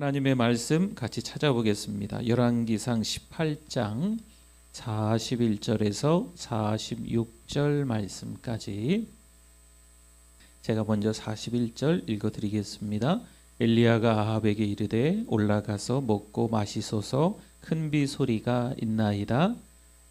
하나님의 말씀 같이 찾아보겠습니다. 열왕기상 18장 41절에서 46절 말씀까지 제가 먼저 41절 읽어드리겠습니다. 엘리야가 아합에게 이르되 올라가서 먹고 마시소서, 큰 비 소리가 있나이다.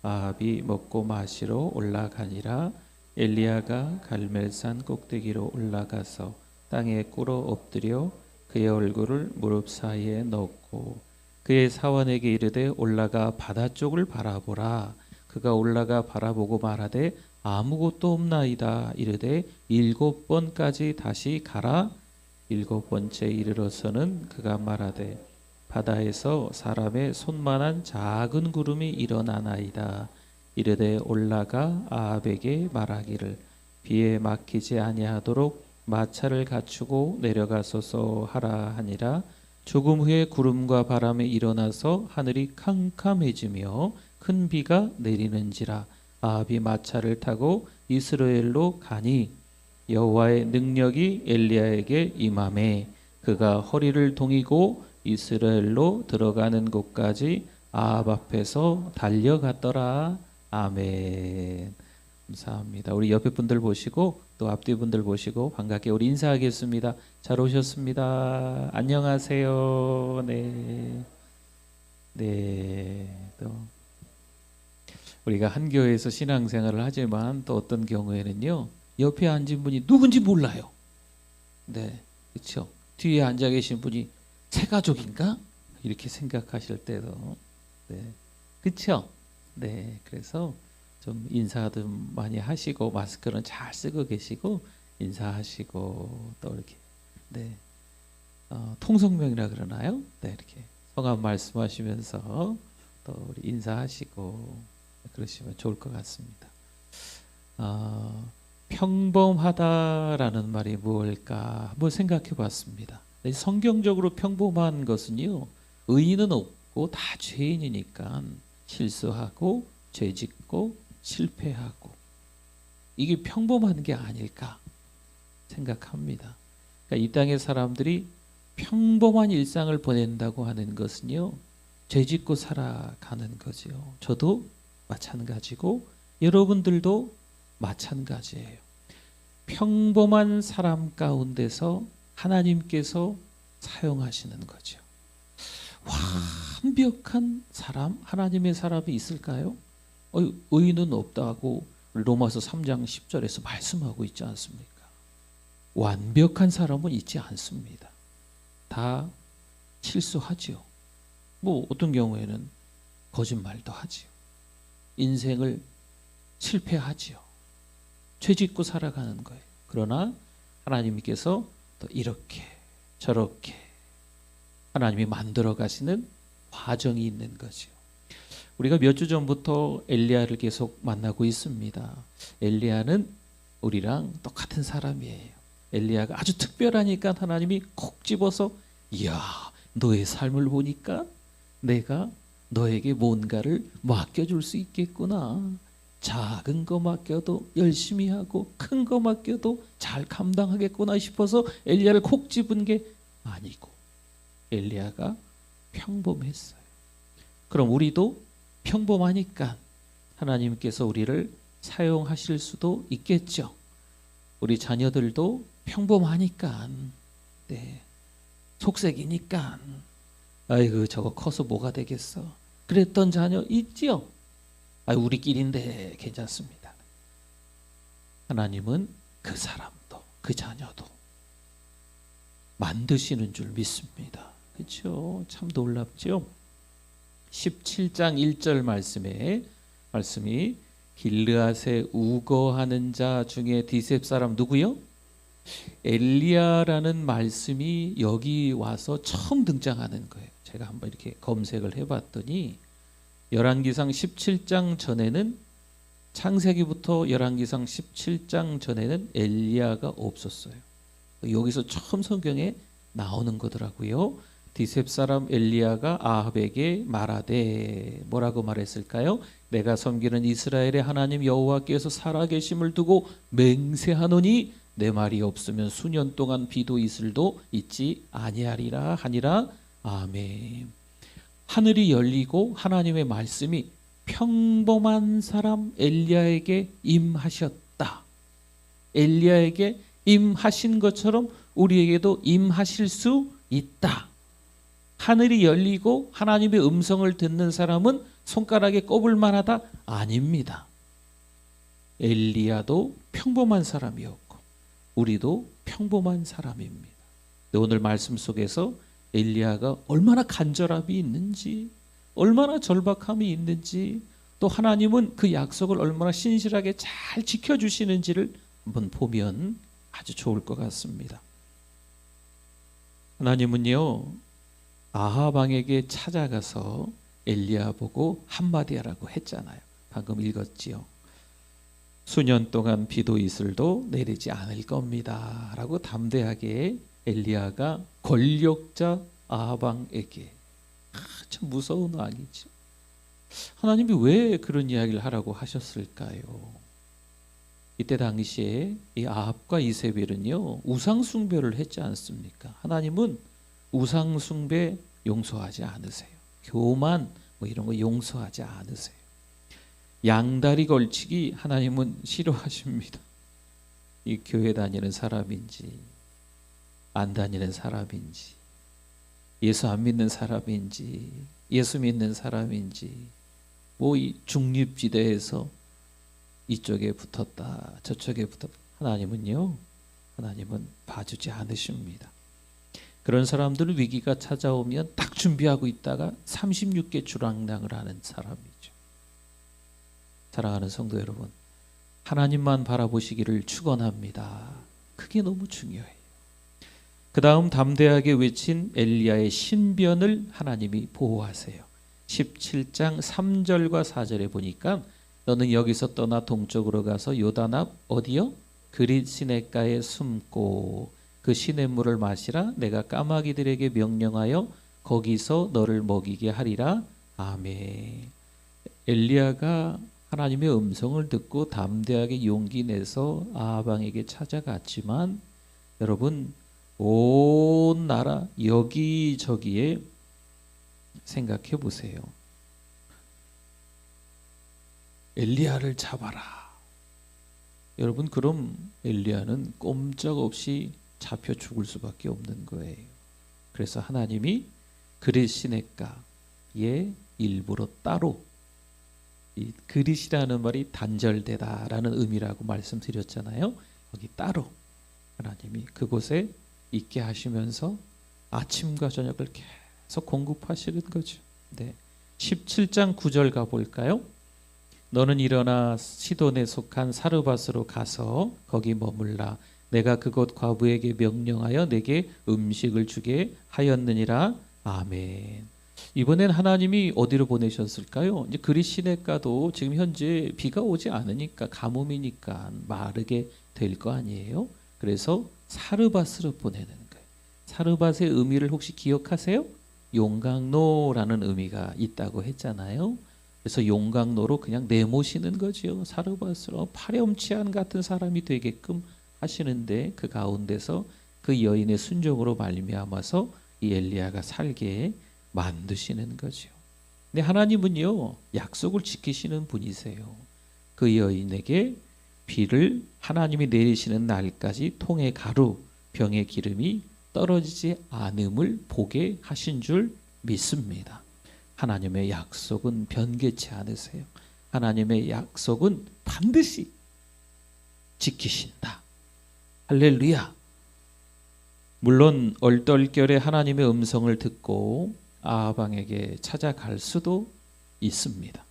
아합이 먹고 마시러 올라가니라. 엘리야가 갈멜산 꼭대기로 올라가서 땅에 꿇어 엎드려 그의 얼굴을 무릎 사이에 넣고 그의 사원에게 이르되 올라가 바다 쪽을 바라보라. 그가 올라가 바라보고 말하되 아무것도 없나이다. 이르되 7번까지 다시 가라. 7번째 이르러서는 그가 말하되 바다에서 사람의 손만한 작은 구름이 일어나나이다. 이르되 올라가 아합에게 말하기를 비에 막히지 아니하도록 마차를 갖추고 내려가소서 하라 하니라. 조금 후에 구름과 바람이 일어나서 하늘이 캄캄해지며 큰 비가 내리는지라. 아합이 마차를 타고 이스라엘로 가니 여호와의 능력이 엘리야에게 임하매 그가 허리를 동이고 이스라엘로 들어가는 곳까지 아합 앞에서 달려갔더라. 아멘. 감사합니다. 우리 옆에 분들 보시고 또 앞뒤 분들 보시고 반갑게 우리 인사하겠습니다. 잘 오셨습니다. 안녕하세요. 네. 또 우리가 한 교회에서 신앙생활을 하지만 또 어떤 경우에는요, 옆에 앉은 분이 누군지 몰라요. 네, 그렇죠. 뒤에 앉아 계신 분이 새 가족인가 이렇게 생각하실 때도, 네, 그렇죠. 네, 그래서 좀 인사도 많이 하시고 마스크는 잘 쓰고 계시고 인사하시고 또 이렇게 네 통성명이라 그러나요? 네, 이렇게 성함 말씀하시면서 또 우리 인사하시고 그러시면 좋을 것 같습니다. 평범하다라는 말이 무엇일까 한번 생각해봤습니다. 성경적으로 평범한 것은요, 의인은 없고 다 죄인이니까 실수하고 죄짓고 실패하고 이게 평범한 게 아닐까 생각합니다. 그러니까 이 땅의 사람들이 평범한 일상을 보낸다고 하는 것은요, 죄짓고 살아가는 거죠. 저도 마찬가지고 여러분들도 마찬가지예요. 평범한 사람 가운데서 하나님께서 사용하시는 거죠. 완벽한 사람, 하나님의 사람이 있을까요? 의인은 없다고 로마서 3장 10절에서 말씀하고 있지 않습니까? 완벽한 사람은 있지 않습니다. 다 실수하지요. 뭐 어떤 경우에는 거짓말도 하지요. 인생을 실패하지요. 죄짓고 살아가는 거예요. 그러나 하나님께서 또 이렇게 저렇게 하나님이 만들어 가시는 과정이 있는 거죠. 우리가 몇 주 전부터 엘리야를 계속 만나고 있습니다. 엘리야는 우리랑 똑같은 사람이에요. 엘리야가 아주 특별하니까 하나님이 콕 집어서 이야, 너의 삶을 보니까 내가 너에게 뭔가를 맡겨줄 수 있겠구나. 작은 거 맡겨도 열심히 하고 큰 거 맡겨도 잘 감당하겠구나 싶어서 엘리야를 콕 집은 게 아니고 엘리야가 평범했어요. 그럼 우리도 평범하니까 하나님께서 우리를 사용하실 수도 있겠죠. 우리 자녀들도 평범하니까, 네, 속색이니까 아이고 저거 커서 뭐가 되겠어 그랬던 자녀 있지요. 우리끼리인데 괜찮습니다. 하나님은 그 사람도 그 자녀도 만드시는 줄 믿습니다. 그렇죠? 참 놀랍죠. 17장 1절 말씀이 길르앗에 우거하는 자 중에 디셉 사람 누구요? 엘리야라는 말씀이 여기 와서 처음 등장하는 거예요. 제가 한번 이렇게 검색을 해봤더니 열왕기상 17장 전에는, 창세기부터 열왕기상 17장 전에는 엘리야가 없었어요. 여기서 처음 성경에 나오는 거더라고요. 디셉 사람 엘리야가 아합에게 말하되, 뭐라고 말했을까요? 내가 섬기는 이스라엘의 하나님 여호와께서 살아계심을 두고 맹세하노니 내 말이 없으면 수년 동안 비도 이슬도 있지 아니하리라 하니라. 아멘. 하늘이 열리고 하나님의 말씀이 평범한 사람 엘리야에게 임하셨다. 엘리야에게 임하신 것처럼 우리에게도 임하실 수 있다. 하늘이 열리고 하나님의 음성을 듣는 사람은 손가락에 꼽을 만하다? 아닙니다. 엘리야도 평범한 사람이었고 우리도 평범한 사람입니다. 오늘 말씀 속에서 엘리야가 얼마나 간절함이 있는지, 얼마나 절박함이 있는지, 또 하나님은 그 약속을 얼마나 신실하게 잘 지켜주시는지를 한번 보면 아주 좋을 것 같습니다. 하나님은요, 아합 왕에게 찾아가서 엘리야 보고 한마디 하라고 했잖아요. 방금 읽었지요. 수년 동안 비도 이슬도 내리지 않을 겁니다 라고 담대하게 엘리야가 권력자 아합 왕에게, 참 무서운 왕이죠. 하나님이 왜 그런 이야기를 하라고 하셨을까요? 이때 당시에 이 아합과 이세벨은요 우상 숭배를 했지 않습니까? 하나님은 우상 숭배 용서하지 않으세요. 교만 뭐 이런 거 용서하지 않으세요. 양다리 걸치기 하나님은 싫어하십니다. 이 교회 다니는 사람인지 안 다니는 사람인지, 예수 안 믿는 사람인지 예수 믿는 사람인지, 뭐 이 중립지대에서 이쪽에 붙었다 저쪽에 붙었다, 하나님은 봐주지 않으십니다. 그런 사람들은 위기가 찾아오면 딱 준비하고 있다가 36개 주랑랑을 하는 사람이죠. 사랑하는 성도 여러분, 하나님만 바라보시기를 축원합니다. 그게 너무 중요해요. 그 다음 담대하게 외친 엘리야의 신변을 하나님이 보호하세요. 17장 3절과 4절에 보니까 너는 여기서 떠나 동쪽으로 가서 요단 앞 어디요? 그릿 시냇가에 숨고 그 시냇물을 마시라. 내가 까마귀들에게 명령하여 거기서 너를 먹이게 하리라. 아멘. 엘리야가 하나님의 음성을 듣고 담대하게 용기 내서 아합 왕에게 찾아갔지만 여러분, 온 나라 여기저기에 생각해 보세요. 엘리야를 잡아라. 여러분, 그럼 엘리야는 꼼짝없이 잡혀 죽을 수밖에 없는 거예요. 그래서 하나님이 그릿 시냇가에 일부러 따로, 이 그릿이라는 말이 단절되다라는 의미라고 말씀드렸잖아요. 여기 따로 하나님이 그곳에 있게 하시면서 아침과 저녁을 계속 공급하시는 거죠. 네. 17장 9절 가볼까요? 너는 일어나 시돈에 속한 사르밧으로 가서 거기 머물라. 내가 그곳 과부에게 명령하여 내게 음식을 주게 하였느니라. 아멘. 이번엔 하나님이 어디로 보내셨을까요? 이제 그릿 시냇가도 지금 현재 비가 오지 않으니까 가뭄이니까 마르게 될 거 아니에요? 그래서 사르밧으로 보내는 거예요. 사르밧의 의미를 혹시 기억하세요? 용광로라는 의미가 있다고 했잖아요. 그래서 용광로로 그냥 내모시는 거지요. 사르밧으로 파렴치한 같은 사람이 되게끔 하시는데 그 가운데서 그 여인의 순종으로 말미암아서 이 엘리야가 살게 만드시는 거죠. 근데 하나님은요 약속을 지키시는 분이세요. 그 여인에게 비를 하나님이 내리시는 날까지 통의 가루 병의 기름이 떨어지지 않음을 보게 하신 줄 믿습니다. 하나님의 약속은 변개치 않으세요. 하나님의 약속은 반드시 지키신다. 할렐루야. 물론 얼떨결에 하나님의 음성을 듣고 아합 왕에게 찾아갈 수도 있습니다.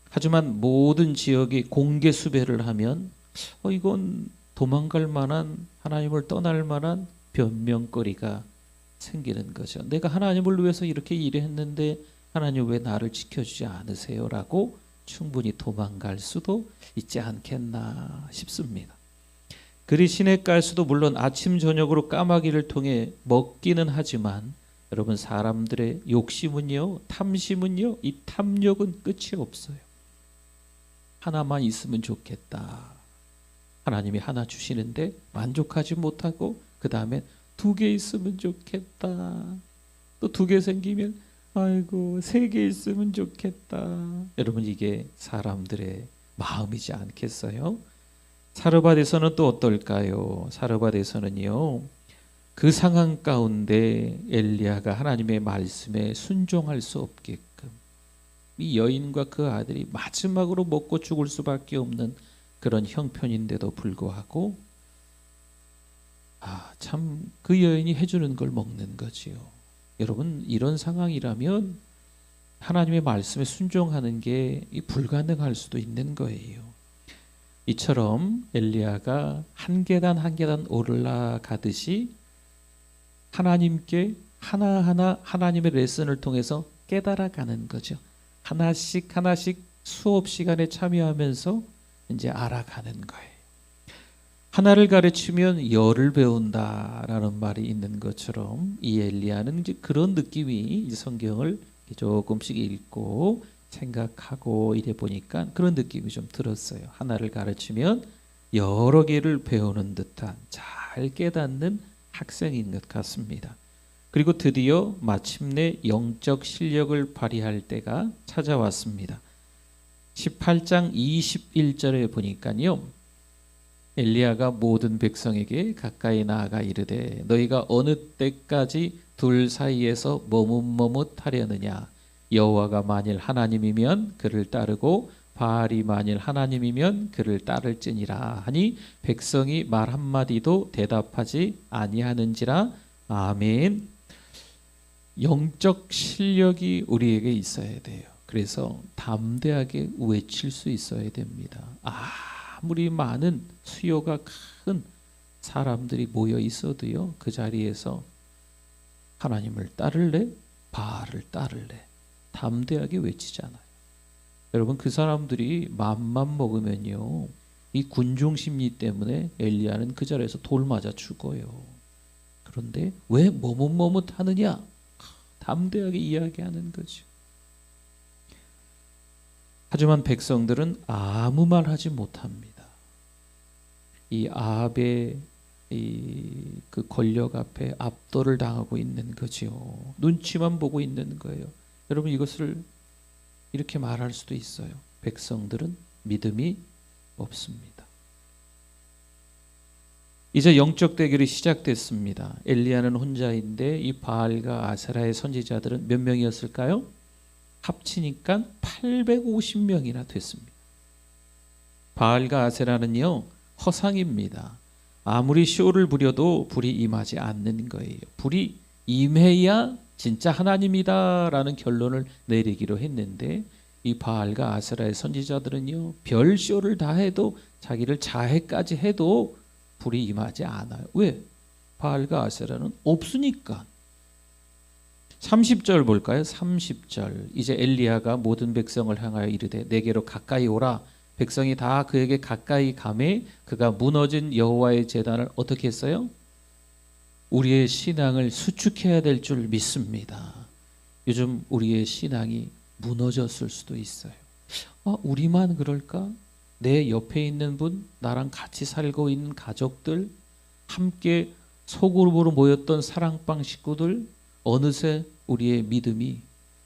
하지만 모든 지역이 공개 수배를 하면 이건 도망갈 만한, 하나님을 떠날 만한 변명거리가 생기는 거죠. 내가 하나님을 위해서 이렇게 일했는데 하나님 왜 나를 지켜주지 않으세요? 라고 충분히 도망갈 수도 있지 않겠나 싶습니다. 그리 시냇가에서도 물론 아침 저녁으로 까마귀를 통해 먹기는 하지만 여러분, 사람들의 욕심은요, 탐심은요, 이 탐욕은 끝이 없어요. 하나만 있으면 좋겠다. 하나님이 하나 주시는데 만족하지 못하고 그 다음에 2개 있으면 좋겠다. 또 2개 생기면 아이고 3개 있으면 좋겠다. 여러분 이게 사람들의 마음이지 않겠어요? 사르밧에서는 또 어떨까요? 사르밧에서는요, 그 상황 가운데 엘리야가 하나님의 말씀에 순종할 수 없게끔 이 여인과 그 아들이 마지막으로 먹고 죽을 수밖에 없는 그런 형편인데도 불구하고 참 그 여인이 해주는 걸 먹는 거지요. 여러분 이런 상황이라면 하나님의 말씀에 순종하는 게 불가능할 수도 있는 거예요. 이처럼 엘리야가 한 계단 한 계단 올라가듯이 하나님께 하나하나 하나님의 레슨을 통해서 깨달아가는 거죠. 하나씩 하나씩 수업 시간에 참여하면서 이제 알아가는 거예요. 하나를 가르치면 열을 배운다라는 말이 있는 것처럼 이 엘리야는 이제 그런 느낌이 성경을 조금씩 읽고 생각하고 이래 보니까 그런 느낌이 좀 들었어요. 하나를 가르치면 여러 개를 배우는 듯한 잘 깨닫는 학생인 것 같습니다. 그리고 드디어 마침내 영적 실력을 발휘할 때가 찾아왔습니다. 18장 21절에 보니까요, 엘리야가 모든 백성에게 가까이 나아가 이르되 너희가 어느 때까지 둘 사이에서 머뭇머뭇하려느냐. 여호와가 만일 하나님이면 그를 따르고 바알이 만일 하나님이면 그를 따를지니라 하니 백성이 말 한마디도 대답하지 아니하는지라. 아멘. 영적 실력이 우리에게 있어야 돼요. 그래서 담대하게 외칠 수 있어야 됩니다. 아무리 많은 수요가 큰 사람들이 모여 있어도요, 그 자리에서 하나님을 따를래? 바알을 따를래? 담대하게 외치잖아요. 여러분 그 사람들이 맘만 먹으면요, 이 군중 심리 때문에 엘리야는 그 자리에서 돌 맞아 죽어요. 그런데 왜 머뭇머뭇하느냐? 담대하게 이야기하는 거죠. 하지만 백성들은 아무 말 하지 못합니다. 이 아합의 그 권력 앞에 압도를 당하고 있는 거지요. 눈치만 보고 있는 거예요. 여러분 이것을 이렇게 말할 수도 있어요. 백성들은 믿음이 없습니다. 이제 영적 대결이 시작됐습니다. 엘리야는 혼자인데 이 바알과 아세라의 선지자들은 몇 명이었을까요? 합치니까 850명이나 됐습니다. 바알과 아세라는요, 허상입니다. 아무리 쇼를 부려도 불이 임하지 않는 거예요. 불이 임해야 진짜 하나님이다라는 결론을 내리기로 했는데 이 바알과 아세라의 선지자들은요, 별 쇼를 다 해도 자기를 자해까지 해도 불이 임하지 않아요. 왜? 바알과 아세라는 없으니까. 30절 볼까요? 30절. 이제 엘리야가 모든 백성을 향하여 이르되 내게로 가까이 오라. 백성이 다 그에게 가까이 가매 그가 무너진 여호와의 제단을 어떻게 했어요? 우리의 신앙을 수축해야 될 줄 믿습니다. 요즘 우리의 신앙이 무너졌을 수도 있어요. 우리만 그럴까? 내 옆에 있는 분, 나랑 같이 살고 있는 가족들, 함께 소그룹으로 모였던 사랑방 식구들, 어느새 우리의 믿음이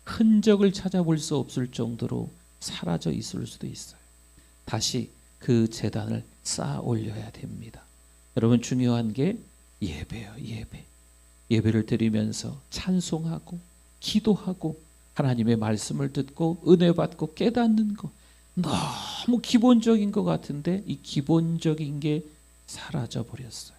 흔적을 찾아볼 수 없을 정도로 사라져 있을 수도 있어요. 다시 그 제단을 쌓아 올려야 됩니다. 여러분 중요한 게 예배예요. 예배를 드리면서 찬송하고 기도하고 하나님의 말씀을 듣고 은혜 받고 깨닫는 것, 너무 기본적인 것 같은데 이 기본적인 게 사라져 버렸어요.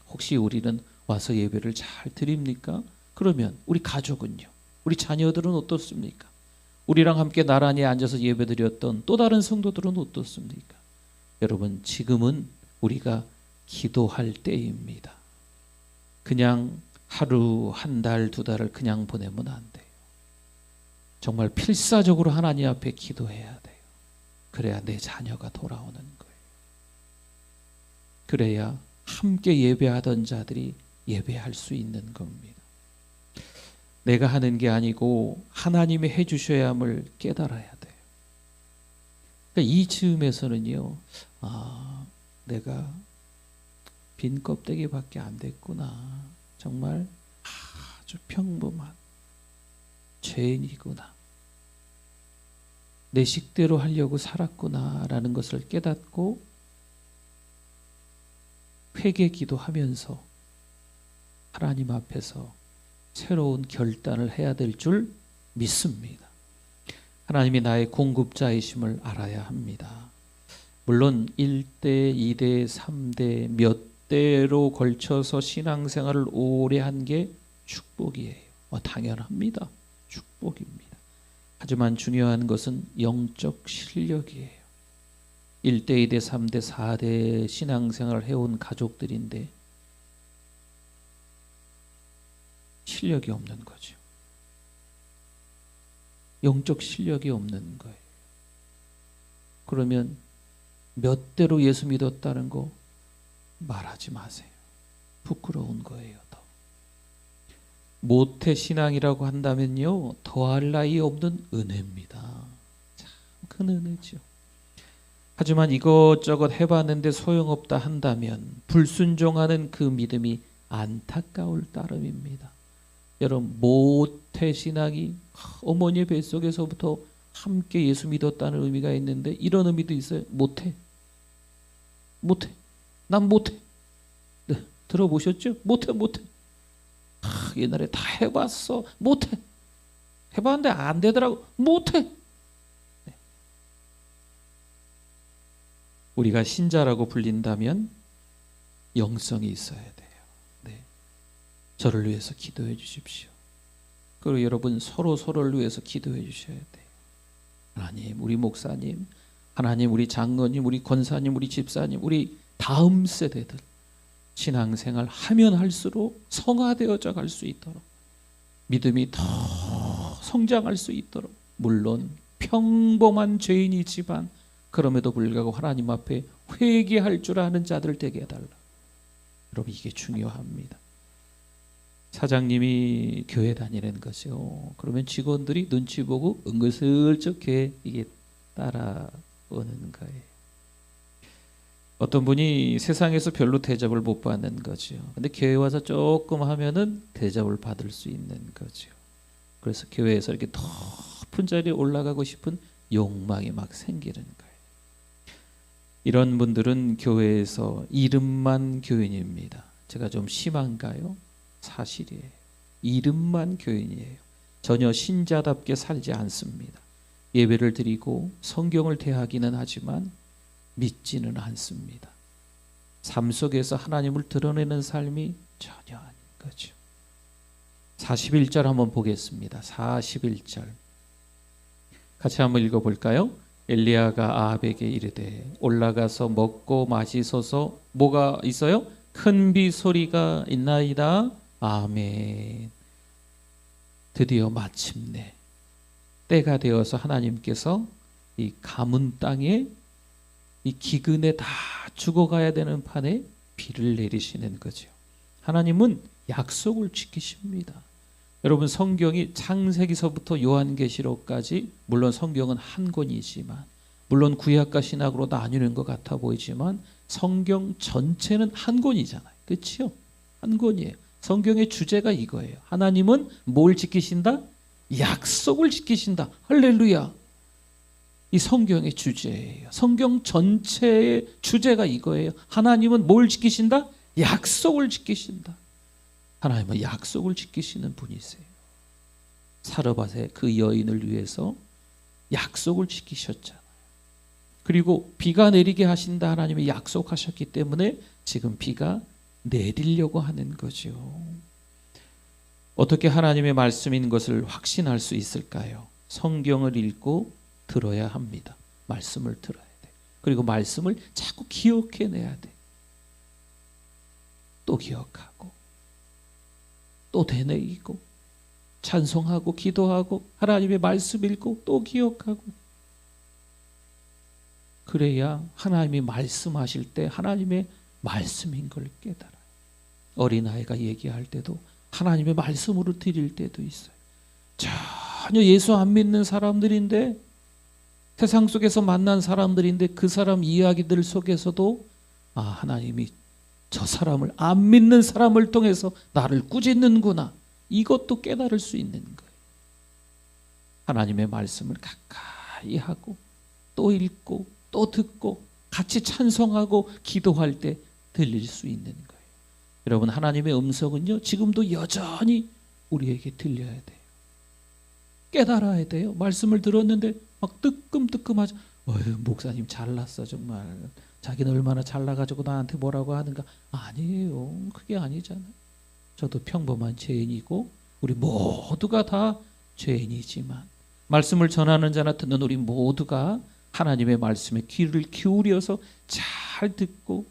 혹시 우리는 와서 예배를 잘 드립니까? 그러면 우리 가족은요? 우리 자녀들은 어떻습니까? 우리랑 함께 나란히 앉아서 예배드렸던 또 다른 성도들은 어떻습니까? 여러분 지금은 우리가 기도할 때입니다. 그냥 하루, 한 달, 2달을 그냥 보내면 안 돼요. 정말 필사적으로 하나님 앞에 기도해야 돼요. 그래야 내 자녀가 돌아오는 거예요. 그래야 함께 예배하던 자들이 예배할 수 있는 겁니다. 내가 하는 게 아니고 하나님이 해주셔야 함을 깨달아야 돼요. 그러니까 이 즈음에서는요, 내가 빈 껍데기밖에 안 됐구나. 정말 아주 평범한 죄인이구나. 내 식대로 하려고 살았구나라는 것을 깨닫고 회개 기도하면서 하나님 앞에서 새로운 결단을 해야 될 줄 믿습니다. 하나님이 나의 공급자이심을 알아야 합니다. 물론 1대, 2대, 3대 몇 대로 걸쳐서 신앙생활을 오래 한 게 축복이에요. 당연합니다. 축복입니다. 하지만 중요한 것은 영적 실력이에요. 1대, 2대, 3대, 4대 신앙생활을 해온 가족들인데 실력이 없는 거죠. 영적 실력이 없는 거예요. 그러면 몇 대로 예수 믿었다는 거 말하지 마세요. 부끄러운 거예요. 더. 모태 신앙이라고 한다면요, 더할 나위 없는 은혜입니다. 참 큰 은혜죠. 하지만 이것저것 해봤는데 소용없다 한다면 불순종하는 그 믿음이 안타까울 따름입니다. 여러분, 모태 신앙이 어머니의 뱃속에서부터 함께 예수 믿었다는 의미가 있는데 이런 의미도 있어요. 못해. 난 못해. 네, 들어보셨죠? 못해. 옛날에 다 해봤어. 못해. 해봤는데 안 되더라고. 못해. 네. 우리가 신자라고 불린다면 영성이 있어야 돼요. 네. 저를 위해서 기도해 주십시오. 그리고 여러분 서로를 위해서 기도해 주셔야 돼요. 하나님, 우리 목사님, 하나님, 우리 장로님, 우리 권사님, 우리 집사님, 우리 다음 세대들 신앙생활 하면 할수록 성화되어져 갈 수 있도록, 믿음이 더 성장할 수 있도록, 물론 평범한 죄인이지만 그럼에도 불구하고 하나님 앞에 회개할 줄 아는 자들 되게 해달라. 여러분, 이게 중요합니다. 사장님이 교회 다니는 거죠. 그러면 직원들이 눈치 보고 은근슬쩍 이게 따라오는 거예요. 어떤 분이 세상에서 별로 대접을 못 받는 거죠. 근데 교회 와서 조금 하면은 대접을 받을 수 있는 거죠. 그래서 교회에서 이렇게 높은 자리에 올라가고 싶은 욕망이 막 생기는 거예요. 이런 분들은 교회에서 이름만 교인입니다. 제가 좀 심한가요? 사실이에요. 이름만 교인이에요. 전혀 신자답게 살지 않습니다. 예배를 드리고 성경을 대하기는 하지만 믿지는 않습니다. 삶 속에서 하나님을 드러내는 삶이 전혀 아닌 거죠. 41절 한번 보겠습니다. 41절 같이 한번 읽어볼까요? 엘리야가 아합에게 이르되 올라가서 먹고 마시소서. 뭐가 있어요? 큰 비 소리가 있나이다. 아멘. 드디어 마침내 때가 되어서 하나님께서 이 가문 땅에 이 기근에 다 죽어가야 되는 판에 비를 내리시는 거죠. 하나님은 약속을 지키십니다. 여러분, 성경이 창세기서부터 요한계시록까지, 물론 성경은 한 권이지만, 물론 구약과 신약으로 나뉘는 것 같아 보이지만 성경 전체는 한 권이잖아요. 그렇죠? 한 권이에요. 성경의 주제가 이거예요. 하나님은 뭘 지키신다? 약속을 지키신다. 할렐루야. 이 성경의 주제예요. 성경 전체의 주제가 이거예요. 하나님은 뭘 지키신다? 약속을 지키신다. 하나님은 약속을 지키시는 분이세요. 사르밧의 그 여인을 위해서 약속을 지키셨잖아요. 그리고 비가 내리게 하신다 하나님이 약속하셨기 때문에 지금 비가 내리려고 하는 거죠. 어떻게 하나님의 말씀인 것을 확신할 수 있을까요? 성경을 읽고 들어야 합니다. 말씀을 들어야 돼. 그리고 말씀을 자꾸 기억해내야 돼. 또 기억하고 또 되뇌이고 찬송하고 기도하고 하나님의 말씀 읽고 또 기억하고, 그래야 하나님이 말씀하실 때 하나님의 말씀인 걸 깨달아요. 어린아이가 얘기할 때도 하나님의 말씀으로 드릴 때도 있어요. 전혀 예수 안 믿는 사람들인데, 세상 속에서 만난 사람들인데 그 사람 이야기들 속에서도 하나님이 저 사람을, 안 믿는 사람을 통해서 나를 꾸짖는구나, 이것도 깨달을 수 있는 거예요. 하나님의 말씀을 가까이 하고 또 읽고 또 듣고 같이 찬송하고 기도할 때 들릴 수 있는 거예요. 여러분, 하나님의 음성은요, 지금도 여전히 우리에게 들려야 돼요. 깨달아야 돼요. 말씀을 들었는데 막 뜨끔뜨끔하죠. 목사님 잘났어 정말. 자기는 얼마나 잘나가지고 나한테 뭐라고 하는가. 아니에요. 그게 아니잖아요. 저도 평범한 죄인이고 우리 모두가 다 죄인이지만 말씀을 전하는 자나 듣는 우리 모두가 하나님의 말씀에 귀를 기울여서 잘 듣고,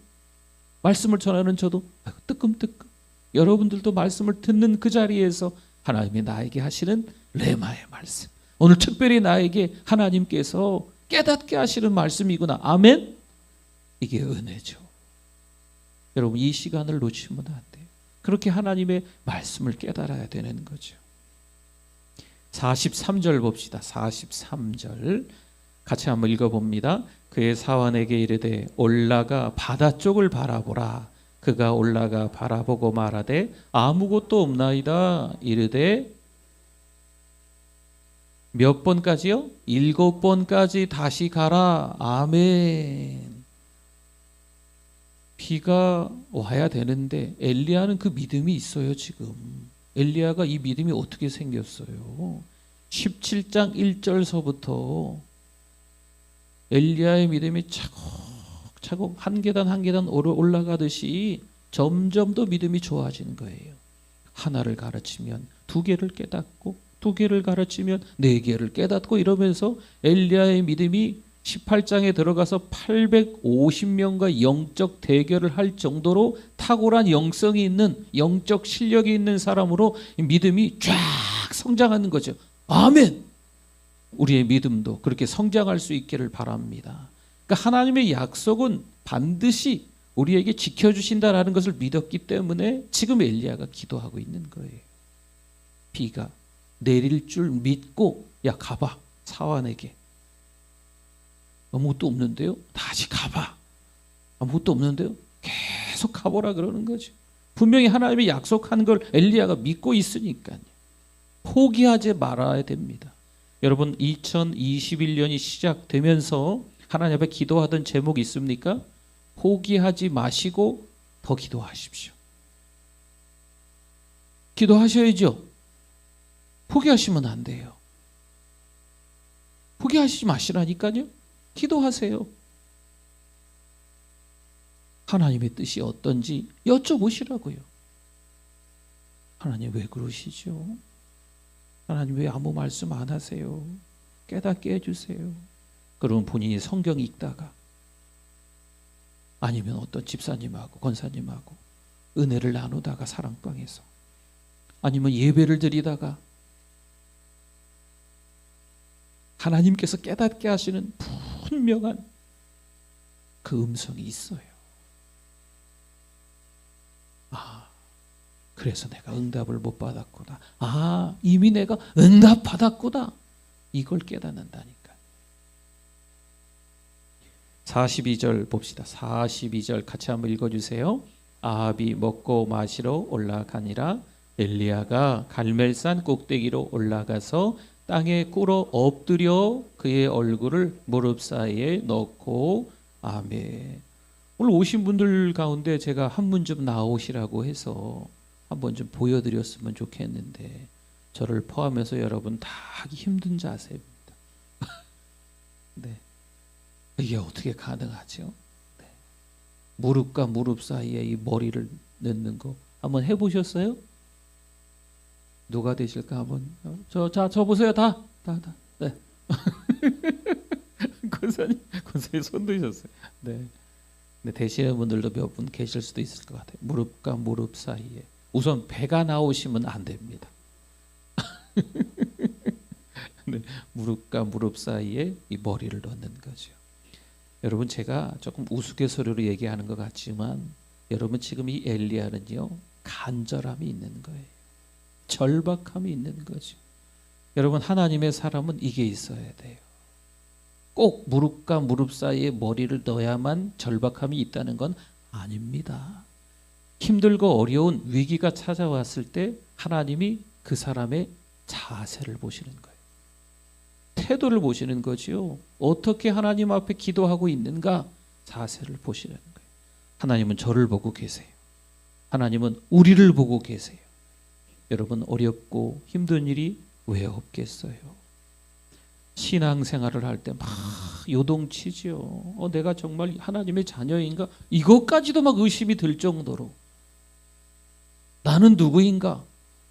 말씀을 전하는 저도 뜨끔뜨끔, 여러분들도 말씀을 듣는 그 자리에서 하나님이 나에게 하시는 레마의 말씀, 오늘 특별히 나에게 하나님께서 깨닫게 하시는 말씀이구나. 아멘. 이게 은혜죠. 여러분, 이 시간을 놓치면 안 돼요. 그렇게 하나님의 말씀을 깨달아야 되는 거죠. 43절 봅시다. 43절 같이 한번 읽어봅니다. 그의 사환에게 이르되 올라가 바다 쪽을 바라보라. 그가 올라가 바라보고 말하되 아무것도 없나이다. 이르되 몇 번까지요? 7번까지 다시 가라. 아멘. 비가 와야 되는데 엘리야는 그 믿음이 있어요. 지금 엘리야가 이 믿음이 어떻게 생겼어요? 17장 1절서부터 엘리야의 믿음이 차곡차곡 한 계단 한 계단 올라가듯이 점점 더 믿음이 좋아지는 거예요. 하나를 가르치면 2개를 깨닫고, 2개를 가르치면 4개를 깨닫고, 이러면서 엘리야의 믿음이 18장에 들어가서 850명과 영적 대결을 할 정도로 탁월한 영성이 있는, 영적 실력이 있는 사람으로 믿음이 쫙 성장하는 거죠. 아멘. 우리의 믿음도 그렇게 성장할 수 있기를 바랍니다. 그러니까 하나님의 약속은 반드시 우리에게 지켜주신다라는 것을 믿었기 때문에 지금 엘리야가 기도하고 있는 거예요. 비가 내릴 줄 믿고, 야 가봐, 사환에게. 아무것도 없는데요? 다시 가봐. 아무것도 없는데요? 계속 가보라 그러는 거죠. 분명히 하나님이 약속한 걸 엘리야가 믿고 있으니까요. 포기하지 말아야 됩니다. 여러분, 2021년이 시작되면서 하나님 앞에 기도하던 제목이 있습니까? 포기하지 마시고 더 기도하십시오. 기도하셔야죠. 포기하시면 안 돼요. 포기하시지 마시라니까요. 기도하세요. 하나님의 뜻이 어떤지 여쭤보시라고요. 하나님 왜 그러시죠? 하나님 왜 아무 말씀 안 하세요? 깨닫게 해주세요. 그러면 본인이 성경 읽다가, 아니면 어떤 집사님하고 권사님하고 은혜를 나누다가 사랑방에서, 아니면 예배를 드리다가 하나님께서 깨닫게 하시는 분명한 그 음성이 있어요. 그래서 내가 응답을 못 받았구나. 이미 내가 응답 받았구나. 이걸 깨닫는다니까. 42절 봅시다. 42절 같이 한번 읽어주세요. 아합이 먹고 마시러 올라가니라. 엘리야가 갈멜산 꼭대기로 올라가서 땅에 꿇어 엎드려 그의 얼굴을 무릎 사이에 넣고. 아멘. 오늘 오신 분들 가운데 제가 한문 좀 나오시라고 해서 한번 좀 보여드렸으면 좋겠는데, 저를 포함해서 여러분 다 하기 힘든 자세입니다. 네. 이게 어떻게 가능하죠? 네. 무릎과 무릎 사이에 이 머리를 넣는 거 한번 해보셨어요? 누가 되실까? 한번 저 보세요. 다. 네. 권사님 손 드셨어요. 네. 네, 되시는 분들도 몇 분 계실 수도 있을 것 같아요. 무릎과 무릎 사이에. 우선 배가 나오시면 안 됩니다. 네, 무릎과 무릎 사이에 이 머리를 넣는 거죠. 여러분, 제가 조금 우스갯소리로 얘기하는 것 같지만 여러분, 지금 이 엘리야는요, 간절함이 있는 거예요. 절박함이 있는 거죠. 여러분, 하나님의 사람은 이게 있어야 돼요. 꼭 무릎과 무릎 사이에 머리를 넣어야만 절박함이 있다는 건 아닙니다. 힘들고 어려운 위기가 찾아왔을 때 하나님이 그 사람의 자세를 보시는 거예요. 태도를 보시는 거지요. 어떻게 하나님 앞에 기도하고 있는가 자세를 보시는 거예요. 하나님은 저를 보고 계세요. 하나님은 우리를 보고 계세요. 여러분, 어렵고 힘든 일이 왜 없겠어요? 신앙생활을 할 때 막 요동치지요. 내가 정말 하나님의 자녀인가? 이것까지도 막 의심이 들 정도로 나는 누구인가?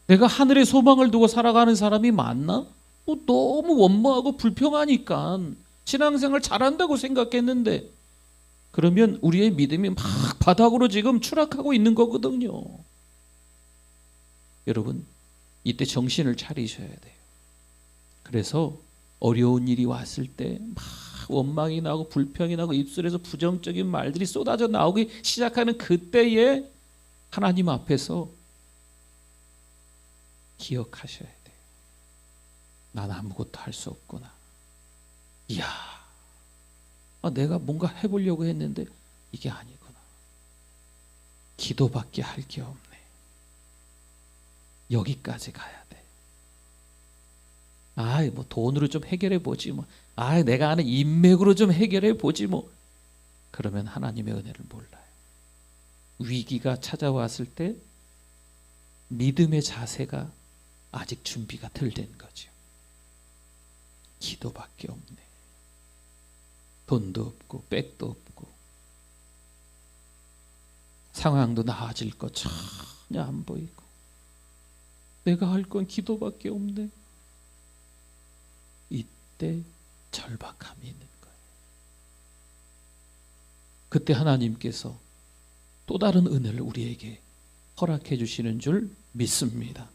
내가 하늘의 소망을 두고 살아가는 사람이 맞나? 너무 원망하고 불평하니까 신앙생활 잘한다고 생각했는데, 그러면 우리의 믿음이 막 바닥으로 지금 추락하고 있는 거거든요. 여러분, 이때 정신을 차리셔야 돼요. 그래서 어려운 일이 왔을 때 막 원망이 나고 불평이 나고 입술에서 부정적인 말들이 쏟아져 나오기 시작하는 그때에 하나님 앞에서 기억하셔야 돼요. 난 아무것도 할 수 없구나. 이야, 내가 뭔가 해보려고 했는데 이게 아니구나. 기도밖에 할 게 없네. 여기까지 가야 돼. 뭐 돈으로 좀 해결해 보지 뭐. 내가 아는 인맥으로 좀 해결해 보지 뭐. 그러면 하나님의 은혜를 몰라요. 위기가 찾아왔을 때 믿음의 자세가 아직 준비가 덜 된 거죠. 기도밖에 없네. 돈도 없고 백도 없고 상황도 나아질 것 전혀 안 보이고 내가 할 건 기도밖에 없네. 이때 절박함이 있는 거예요. 그때 하나님께서 또 다른 은혜를 우리에게 허락해 주시는 줄 믿습니다.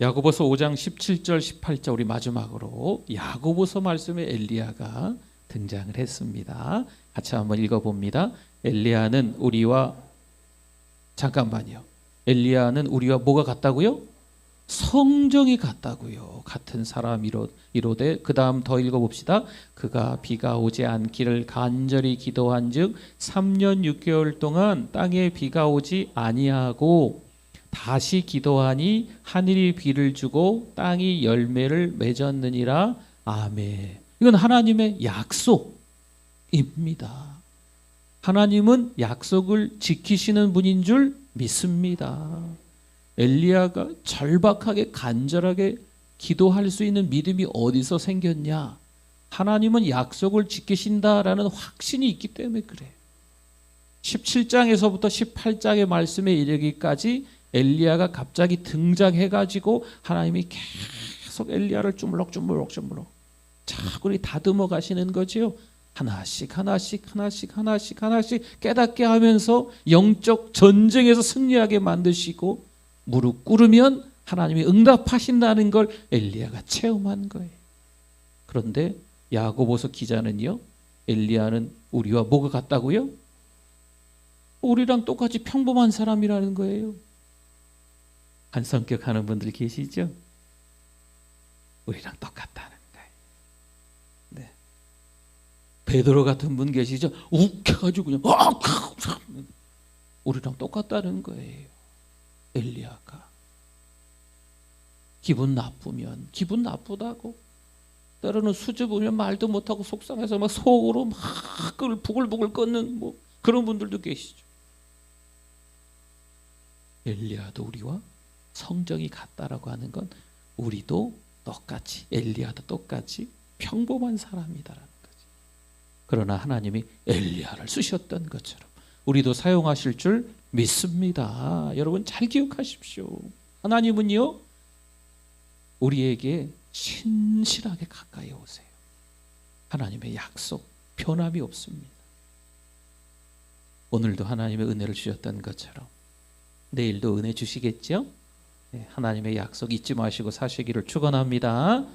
야고보서 5장 17절 18절 우리 마지막으로 야고보서 말씀에 엘리야가 등장을 했습니다. 같이 한번 읽어봅니다. 엘리야는 우리와 뭐가 같다고요? 성정이 같다고요. 같은 사람 이로되 그 다음 더 읽어봅시다. 그가 비가 오지 않기를 간절히 기도한즉 3년 6개월 동안 땅에 비가 오지 아니하고 다시 기도하니 하늘이 비를 주고 땅이 열매를 맺었느니라. 아멘. 이건 하나님의 약속입니다. 하나님은 약속을 지키시는 분인 줄 믿습니다. 엘리야가 절박하게 간절하게 기도할 수 있는 믿음이 어디서 생겼냐? 하나님은 약속을 지키신다라는 확신이 있기 때문에 그래요. 17장에서부터 18장의 말씀에 이르기까지 엘리야가 갑자기 등장해가지고 하나님이 계속 엘리야를 주물럭 자꾸 다듬어 가시는 거지요. 하나씩 깨닫게 하면서 영적 전쟁에서 승리하게 만드시고 무릎 꿇으면 하나님이 응답하신다는 걸 엘리야가 체험한 거예요. 그런데 야고보서 기자는요, 엘리야는 우리와 뭐가 같다고요? 우리랑 똑같이 평범한 사람이라는 거예요. 한 성격 하는 분들 계시죠? 우리랑 똑같다는 거예요. 네. 베드로 같은 분 계시죠? 욱해가지고 그냥 우리랑 똑같다는 거예요. 엘리야가 기분 나쁘면 기분 나쁘다고, 때로는 수줍으면 말도 못하고 속상해서 막 속으로 막 부글부글 끓는 그런 분들도 계시죠. 엘리야도 우리와 성정이 같다라고 하는 건 우리도 똑같이, 엘리야도 똑같이 평범한 사람이다라는 거지. 그러나 하나님이 엘리야를 쓰셨던 것처럼 우리도 사용하실 줄 믿습니다. 여러분 잘 기억하십시오. 하나님은요, 우리에게 신실하게 가까이 오세요. 하나님의 약속 변함이 없습니다. 오늘도 하나님의 은혜를 주셨던 것처럼 내일도 은혜 주시겠죠? 네, 하나님의 약속 잊지 마시고 사시기를 축원합니다.